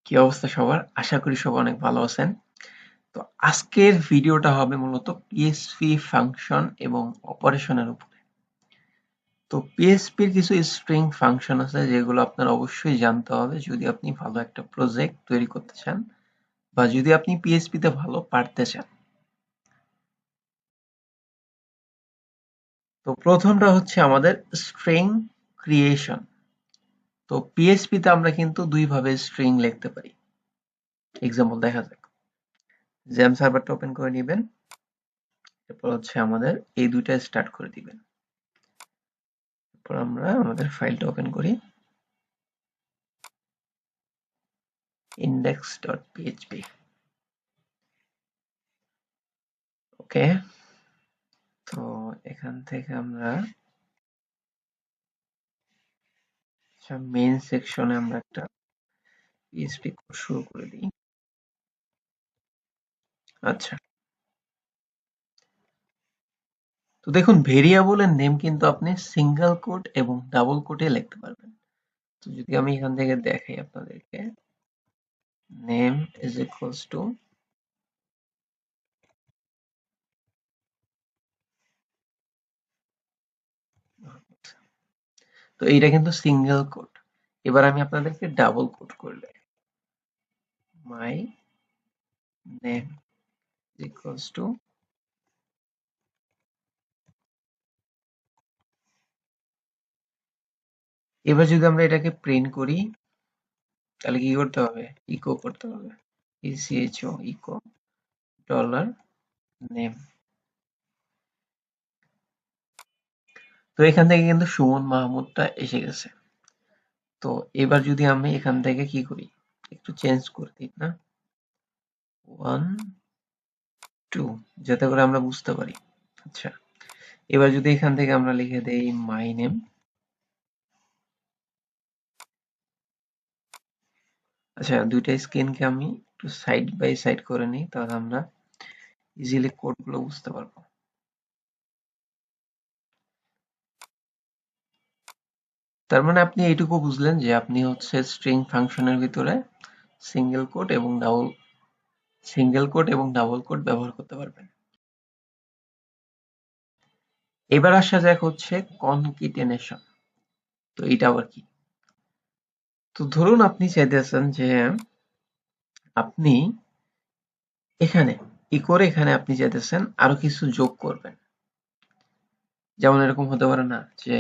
কি অবস্থা সবার? আশা করি সবাই অনেক ভালো আছেন। তো আজকের ভিডিওটা হবে মূলত পিএইচপি ফাংশন এবং অপারেশনের উপরে। তো পিএইচপির কিছু স্ট্রিং ফাংশন আছে যেগুলো আপনার অবশ্যই জানতে হবে যদি আপনি ভালো একটা প্রজেক্ট তৈরি করতে চান বা যদি আপনি পিএইচপিতে ভালো পারতে চান। তো প্রথমটা হচ্ছে আমাদের স্ট্রিং ক্রিয়েশন। তো পিএইচপিতে আমরা কিন্তু দুইভাবে স্ট্রিং লিখতে পারি। এক্সাম্পল দেখা যাক। জেম সার্ভারটা ওপেন করে নেবেন। এরপর হচ্ছে আমাদের এই দুইটা স্টার্ট করে দিবেন। এরপর আমরা আমাদের ফাইলটা ওপেন করি index.php। ওকে, তো এখান থেকে আমরা মেইন সেকশনে আমরা একটা পিএইচপি কোড শুরু করে দিই। আচ্ছা, তো দেখুন ভেরিয়েবলের নেম কিন্তু আপনি সিঙ্গেল কোট এবং ডাবল কোটে লিখতে পারবেন। তো যদি আমি এখান থেকে দেখাই আপনাদেরকে, নেম ইজ ইকুয়ালস টু, তো এইটা কিন্তু সিঙ্গেল কোট। এবার আমি আপনাদেরকে ডাবল কোট করলে মাই নেম ইকুয়ালস টু, এবার যদি আমরা এটাকে প্রিন্ট করি তাহলে কি করতে হবে? ইকো করতে হবে, ইসিএইচও ইকো ডলার নেম। তো এখান থেকে কিন্তু সুমন মাহমুদটা এসে গেছে। তো এবার যদি আমি এখান থেকে কি করি, একটু চেঞ্জ করে দিই না, 1 2, যাতে করে আমরা বুঝতে পারি। আচ্ছা, এবার যদি এখান থেকে আমরা লিখে দেই মাই নেম, আচ্ছা দুইটা স্ক্রিনকে আমি একটু সাইড বাই সাইড করে নিই, তাহলে আমরা ইজিলি কোডগুলো বুঝতে পারবো। তার মানে আপনি এইটুকু বুঝলেন যে আপনি হচ্ছে স্ট্রিং ফাংশনের ভিতরে সিঙ্গেল কোট এবং ডাবল কোট ব্যবহার করতে পারবেন। এবার আসা যাক হচ্ছে কনকেটেনেশন। তো এটা আবার কি? তো ধরুন আপনি চাইতেছেন যে আপনি এখানে এখানে আপনি চাইতেছেন আরো কিছু যোগ করবেন। যেমন এরকম হতে পারে না যে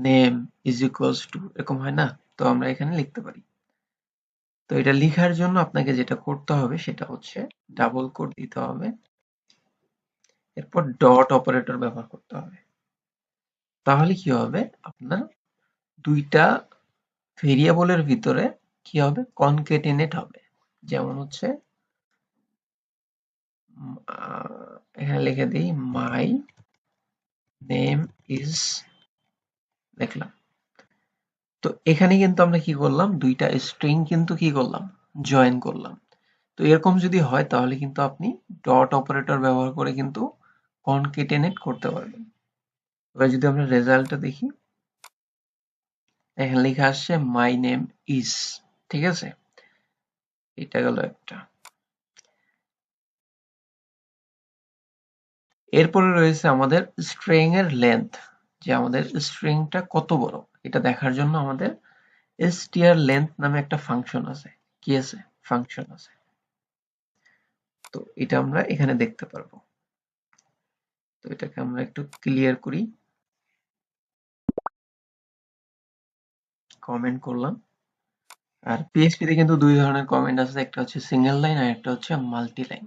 নেম ইজ ইকুয়ালস টু, এরকম হয় না? তো আমরা এখানে লিখতে পারি। তো এটা লেখার জন্য আপনাকে যেটা করতে হবে সেটা হচ্ছে ডাবল কোট দিতে হবে, এরপর ডট অপারেটর ব্যবহার করতে হবে। তাহলে কি হবে, আপনার দুইটা ভেরিয়েবলের ভিতরে কি হবে, কনকেটেনেট হবে। যেমন হচ্ছে এখানে লিখে দিই মাই নেম ইজ, লিখলাম। তো এখানে কিন্তু আমরা কি করলাম, দুইটা স্ট্রিং কিন্তু কি করলাম, জয়েন করলাম। তো এরকম যদি হয় তাহলে কিন্তু আপনি ডট অপারেটর ব্যবহার করে কিন্তু কনকেটেনেট করতে পারবেন। এবার যদি আমরা রেজাল্টটা দেখি, এখানে লেখা আসছে মাই নেম ইজ, ঠিক আছে, এটা গেল একটা। এরপরে রয়েছে আমাদের স্ট্রিং এর লেন্থ, যে আমাদের স্ট্রিংটা কত বড় এটা দেখার জন্য আমাদের str length নামে একটা ফাংশন আছে। কি আছে? ফাংশন আছে। তো এটা আমরা এখানে দেখতে পারবো। তো এটাকে আমরা একটু ক্লিয়ার করি, কমেন্ট করলাম। আর পিএইচপি তে কিন্তু দুই ধরনের কমেন্ট আছে, একটা হচ্ছে সিঙ্গেল লাইন আর একটা হচ্ছে multi line.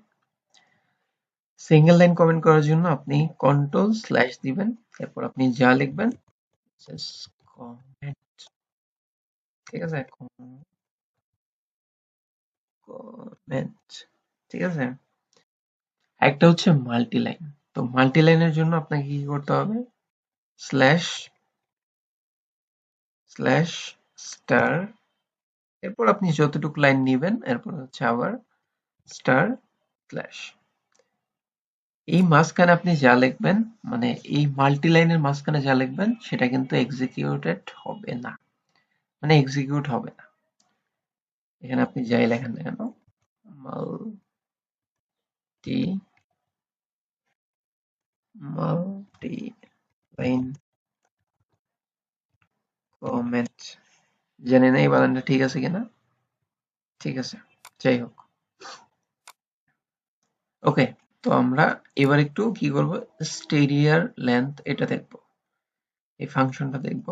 Single line comment করার জন্য আপনি কন্ট্রোল স্ল্যাশ দিবেন, এরপর আপনি যা লিখবেন কমেন্ট, ঠিক আছে, কমেন্ট, ঠিক আছে। একটা হচ্ছে মাল্টি লাইন। তো মাল্টি লাইনের জন্য আপনাকে কি করতে হবে, স্ল্যাশ স্ল্যাশ স্টার, এরপর আপনি যতটুকু লাইন নিবেন এরপর হচ্ছে আবার স্টার স্ল্যাশ। এই মাঝখানে আপনি যা লিখবেন, মানে এই মাল্টি লাইনের মাঝখানে যা লিখবেন সেটা কিন্তু এক্সিকিউটেড হবে না, মানে এক্সিকিউট হবে না। এখানে আপনি যাই লেখেন না কেন, মাল্টি মাল্টি লাইন কমেন্ট, জানি না এই বানানটা ঠিক আছে কিনা। ঠিক আছে, যাই হোক। ওকে, তো আমরা এবার একটু কি করব, স্টেরিয়ার লেন্থ এটা দেখব, এই ফাংশনটা দেখব।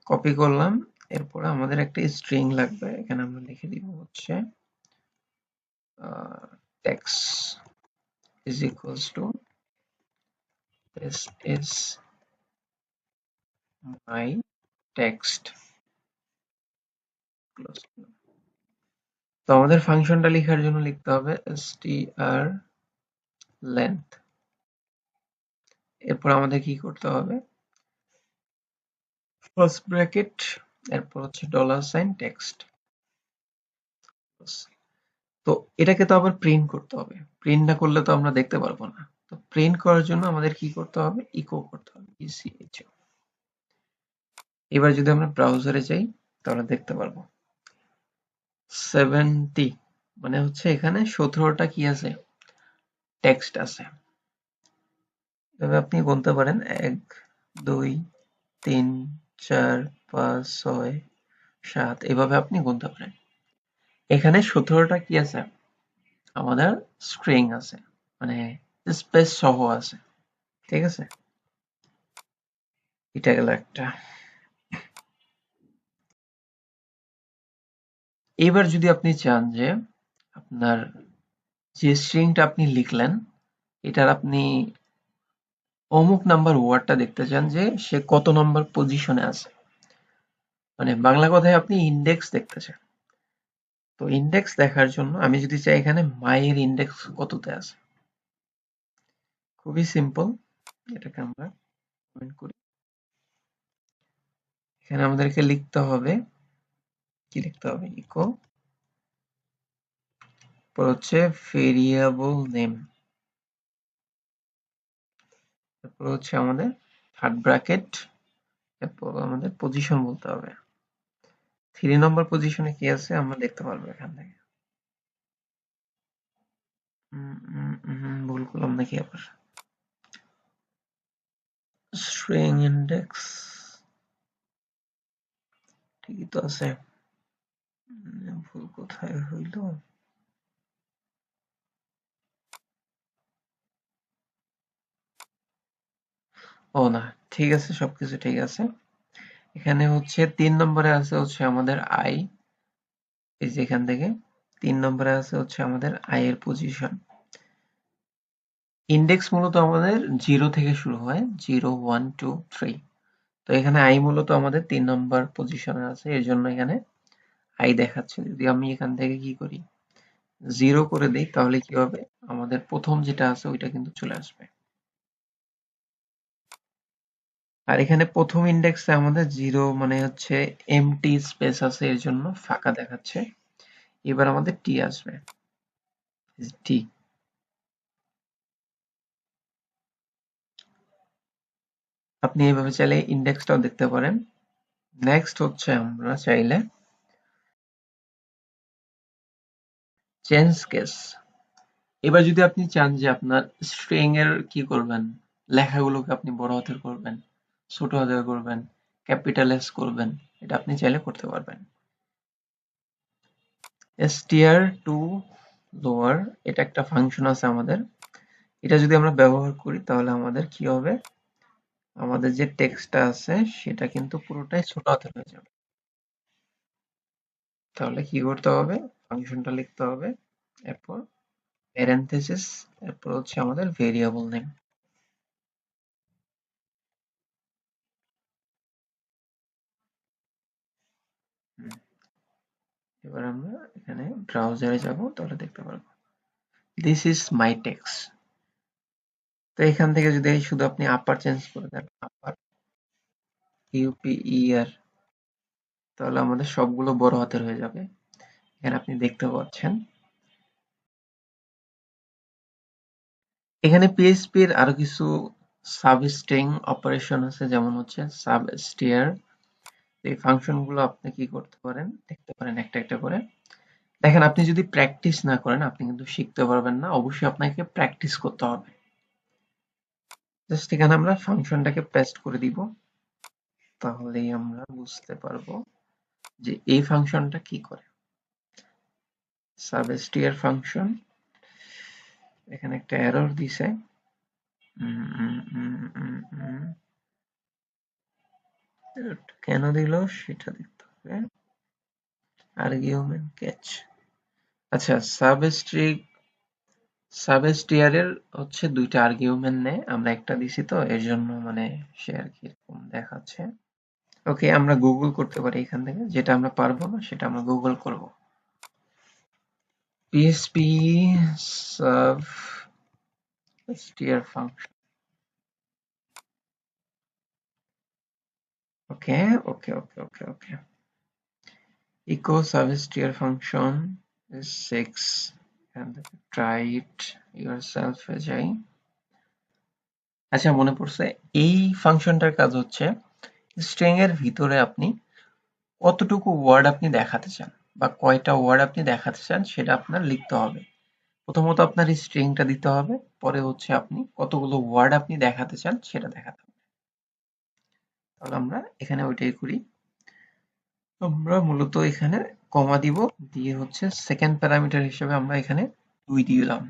কপি করলাম, এরপর আমাদের একটা স্ট্রিং লাগবে, এখানে আমরা লিখে দিব হচ্ছে text is equals to this is my text, close। তো আমাদের ফাংশনটা লেখার জন্য লিখতে হবে str length, এরপর আমাদের কি করতে হবে, ফার্স্ট ব্র্যাকেট, এরপর হচ্ছে $text। তো এটাকে তো আবার প্রিন্ট করতে হবে, প্রিন্ট না করলে তো আমরা দেখতে পারবো না। তো প্রিন্ট করার জন্য আমাদের কি করতে হবে, ইকো করতে হবে, ইসিএইচও। এবার যদি আমরা ব্রাউজারে যাই তাহলে দেখতে পারবো 70, মানে হচ্ছে এখানে 17টা কি আছে, টেক্সট আছে। এভাবে আপনি গুনতে পারেন 1 2 3 4 5 6 7, এভাবে আপনি গুনতে পারেন। এখানে 17টা কি আছে, আমাদের স্ট্রিং আছে, মানে স্পেস সহ আছে। ঠিক আছে, এটা গেল একটা। এবার যদি আপনি চান যে আপনার যে স্ট্রিংটা আপনি লিখলেন এটার আপনি অমুক নাম্বার ওয়ার্ডটা দেখতে চান যে সে কত নম্বর পজিশনে আছে, মানে বাংলা কথায় আপনি ইন্ডেক্স দেখতে চান। তো ইন্ডেক্স দেখার জন্য আমি যদি চাই এখানে মায়ের ইন্ডেক্স কততে আছে, খুবই সিম্পল, এটাকে আমরা কমেন্ট করি। এখানে আমাদেরকে লিখতে হবে, কি লিখতে হবে, ইকো, তারপর হচ্ছে ভেরিয়েবল নেম, তারপর হচ্ছে আমাদের থার্ড ব্র্যাকেট, তারপর আমাদের পজিশন বলতে হবে। 3 নম্বর পজিশনে কি আছে আমরা দেখতে পারবো এখান থেকে। ভুল করলাম নাকি আবার, স্ট্রিং ইন্ডেক্স ঠিকই তো আছে, ভুল কোথায় হইল। ও না, ঠিক আছে, সবকিছু ঠিক আছে। এখানে হচ্ছে 3 নম্বরে আছে হচ্ছে আমাদের আই, এই যে এখান থেকে 3 নম্বরে আছে হচ্ছে আমাদের আই এর পজিশন। ইন্ডেক্স মূলত আমাদের 0 থেকে শুরু হয়, 0 1 2 3। তো এখানে আই মূলত আমাদের 3 নম্বর পজিশনে আছে, এর জন্য এখানে আই দেখাচ্ছে। যদি আমি এখান থেকে কি করি, 0 করে দেই তাহলে কি হবে, আমাদের প্রথম যেটা আছে ওইটা কিন্তু চলে আসবে। আর এখানে প্রথম ইন্ডেক্সে আমাদের 0 মানে হচ্ছে এমটি স্পেস আছে, এর জন্য ফাঁকা দেখাচ্ছে। এবার আমাদের টি আসবে, টি। আপনি এইভাবে চাইলে ইন্ডেক্সটাও দেখতে পারেন। নেক্সট হচ্ছে আমরা চাইলে চেঞ্জ কেস। এবার যদি আপনি চান যে আপনার স্ট্রিং এর কি করবেন, লেখাগুলোকে আপনি বড় হাতের করবেন, ছোট হাতের করবেন, ক্যাপিটাল এস করবেন, এটা আপনি চাইলে করতে পারবেন। str to lower, এটা একটা ফাংশন আছে আমাদের, এটা যদি আমরা ব্যবহার করি তাহলে আমাদের কি হবে, আমাদের যে টেক্সটটা আছে সেটা কিন্তু পুরোটাই ছোট হাতের হয়ে যাবে। তাহলে কি করতে হবে, ফাংশনটা লিখতে হবে, এরপর প্যারেনথেসিস, এরপর হচ্ছে আমাদের ভেরিয়েবল নেম। এবার আমরা এখানে ব্রাউজারে যাব, তাহলে দেখতে পারবো দিস ইজ মাই টেক্সট। তো এখান থেকে যদি শুধু আপনি আপার চেঞ্জ করে দেন, আপার ইউপিইআর, তাহলে আমাদের সবগুলো বড় হাতের হয়ে যাবে। এখানে আপনি দেখতে পাচ্ছেন। এখানে PHP এর আরো কিছু সাবস্ট্রিং অপারেশন আছে, যেমন হচ্ছে সাবস্টিয়ার, এই ফাংশন গুলো আপনি কি করতে পারেন, দেখতে পারেন একটা একটা করে। দেখেন, আপনি যদি প্র্যাকটিস না করেন আপনি কিন্তু শিখতে পারবেন না, অবশ্যই আপনাকে প্র্যাকটিস করতে হবে। জাস্ট এখানে আমরা ফাংশনটাকে পেস্ট করে দিব, তাহলেই আমরা বুঝতে পারবো যে এই ফাংশনটা কি করে। সাবস্টিয়ার ফাংশন, এখানে একটা এরর দিছে। কেন দিল সেটা দেখতে হবে। Argument catch. আচ্ছা, সাবস্টিয়ারের হচ্ছে দুইটা আর্গুমেন্ট নেয়, আমরা একটা দিছি তো এর জন্য মানে সে আর কি এরকম দেখাচ্ছে। ওকে, আমরা গুগল করতে পারি এখান থেকে, যেটা আমরা পারবো না সেটা আমরা গুগল করব। PSP substitute function. Okay okay okay okay okay echo substitute function is 6 and try it yourself এ যাই। আচ্ছা, মনে পড়ছে, এই ফাংশনটার কাজ হচ্ছে স্ট্রিং এর ভিতরে আপনি কতটুকু ওয়ার্ড আপনি দেখাতে চান বা কয়টা ওয়ার্ড আপনি দেখাতে চান সেটা আপনার লিখতে হবে। প্রথমত আপনার এই স্ট্রিংটা দিতে হবে, পরে হচ্ছে আপনি কতগুলো ওয়ার্ড আপনি দেখাতে চান সেটা দেখাতে হবে। তাহলে আমরা এখানে ওইটাই করি। আমরা মূলত এখানে কমা দিব, দিয়ে হচ্ছে সেকেন্ড প্যারামিটার হিসেবে আমরা এখানে 2 দিলাম।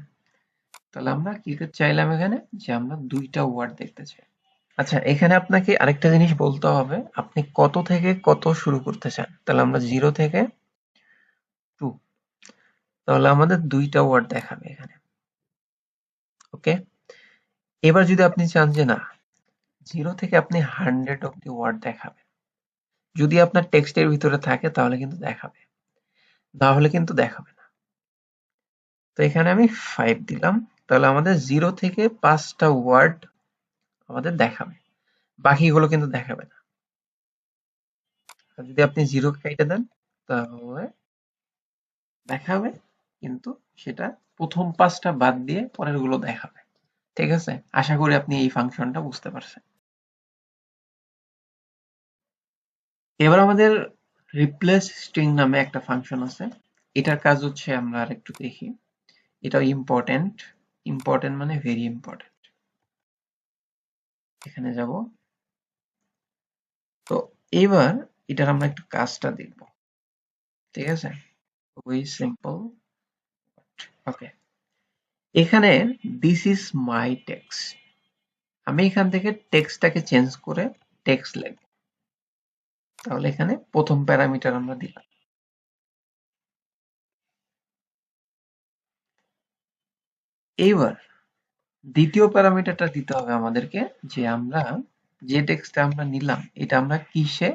তাহলে আমরা কি চাইলাম এখানে, যে আমরা 2টা ওয়ার্ড দেখতে চাই। আচ্ছা, এখানে আপনাকে আরেকটা জিনিস বলতে হবে, আপনি কত থেকে কত শুরু করতে চান। তাহলে আমরা 0 থেকে 2, তাহলে আমাদের 2টা ওয়ার্ড দেখাবে এখানে। ওকে, এবার যদি আপনি চান যে না, 0 থেকে আপনি 100 অব্দি ওয়ার্ড দেখাবে, যদি আপনার টেক্সটের ভিতরে থাকে তাহলে কিন্তু দেখাবে, না হলে কিন্তু দেখাবে না। তো এখানে আমি 5 দিলাম, তাহলে আমাদের 0 থেকে 5টা ওয়ার্ড আমাদের দেখাবে, বাকিগুলো কিন্তু দেখাবে না। আর যদি আপনি 0 কেটে দেন তাহলে দেখাবে, কিন্তু সেটা প্রথম 5টা বাদ দিয়ে পরের গুলো দেখাবে। ঠিক আছে, আশা করি আপনি এই ফাংশনটা বুঝতে পারছেন। এবার আমাদের রিপ্লেস স্ট্রিং নামে একটা ফাংশন আছে, এটার কাজ হচ্ছে আমরা আরেকটু দেখি। এটাও ইম্পর্টেন্ট, ইম্পর্টেন্ট মানে ভেরি ইম্পর্টেন্ট। এখানে যাব, তো এবার এটার আমরা একটু কাজটা দেখব। ঠিক আছে, খুবই সিম্পল। ওকে, এখানে দিস ইজ মাই টেক্সট, আমি এখান থেকে টেক্সটটাকে চেঞ্জ করে টেক্সট লিখব। তাহলে এখানে প্রথম প্যারামিটার আমরা দিলাম। এইবার দ্বিতীয় প্যারামিটারটা দিতে হবে আমাদেরকে, যে আমরা যে টেক্সটটা আমরা নিলাম এটা আমরা কিসে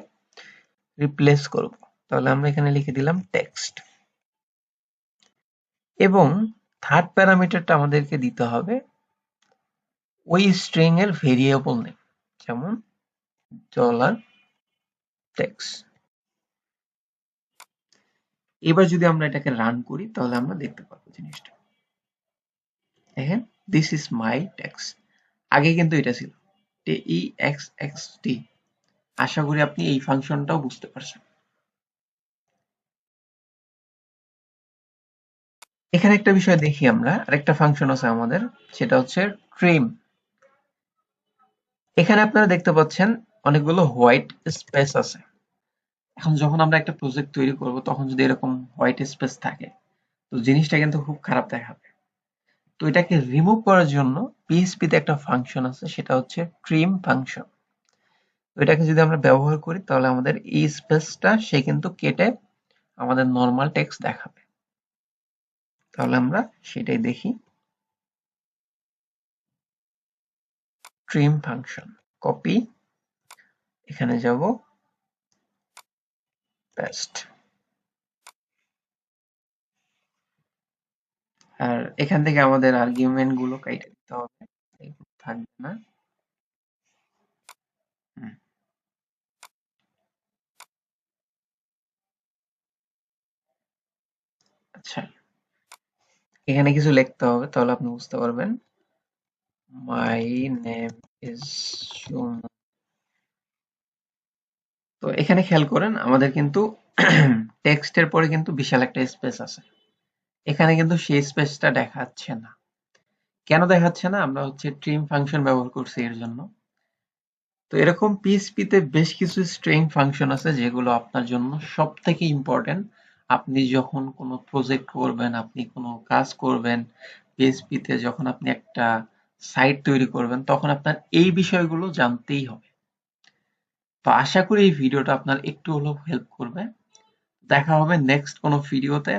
রিপ্লেস করব। তাহলে আমরা এখানে লিখে দিলাম টেক্সট, এবং থার্ড প্যারামিটারটা আমাদেরকে দিতে হবে ওই স্ট্রিং এর ভেরিয়েবল নেম, যেমন $text। এবার যদি আমরা এটাকে রান করি তাহলে আমরা দেখতে পাবো জিনিসটা। দেখেন, দিস ইজ মাই টেক্সট, আগে কিন্তু এটা ছিল text। আশা করি আপনি এই ফাংশনটাও বুঝতে পারছেন। এখানে একটা বিষয় দেখি, আমরা আরেকটা ফাংশন আছে আমাদের, সেটা হচ্ছে ট্রিম। এখানে আপনারা দেখতে পাচ্ছেন অনেকগুলো হোয়াইট স্পেস আছে। এখন যখন আমরা একটা প্রজেক্ট তৈরি করব তখন যদি এরকম হোয়াইট স্পেস থাকে তো জিনিসটা কিন্তু খুব খারাপ দেখাবে। তো এটাকে রিমুভ করার জন্য পিএইচপি তে একটা ফাংশন আছে, সেটা হচ্ছে ট্রিম ফাংশন। তো এটাকে যদি আমরা ব্যবহার করি তাহলে আমাদের এই স্পেসটা সে কিন্তু কেটে আমাদের নর্মাল টেক্সট দেখাবে। তাহলে আমরা সেটাই দেখি। ট্রিম ফাংশন, কপি, এখানে যাব, পেস্ট। আর এখান থেকে আমাদের আর্গুমেন্ট গুলো কেটে দিতে হবে, এগুলো থাকবে না। হুম, আচ্ছা, এখানে কিছু লিখতে হবে, তাহলে আপনি বুঝতে পারবেন। মাই নেম ইজ সুমন, তো এখানে খেয়াল করেন আমাদের কিন্তু টেক্সটের পরে কিন্তু বিশাল একটা স্পেস আছে। এখানে কিন্তু সেই স্পেসটা দেখাচ্ছে না। কেন দেখাচ্ছে না? আমরা হচ্ছে ট্রিম ফাংশন ব্যবহার করছি এর জন্য। তো এরকম পিএইচপিতে বেশ কিছু স্ট্রিং ফাংশন আছে যেগুলো আপনার জন্য সবথেকে ইম্পর্টেন্ট। আপনি যখন কোনো প্রজেক্ট করবেন, আপনি কোনো কাজ করবেন, পিএইচপিতে যখন আপনি একটা সাইট তৈরি করবেন, তখন আপনার এই বিষয়গুলো জানতেই হবে। তো আশা করি এই ভিডিওটা আপনার একটু হলেও হেল্প করবে। দেখা হবে নেক্সট কোনো ভিডিওতে।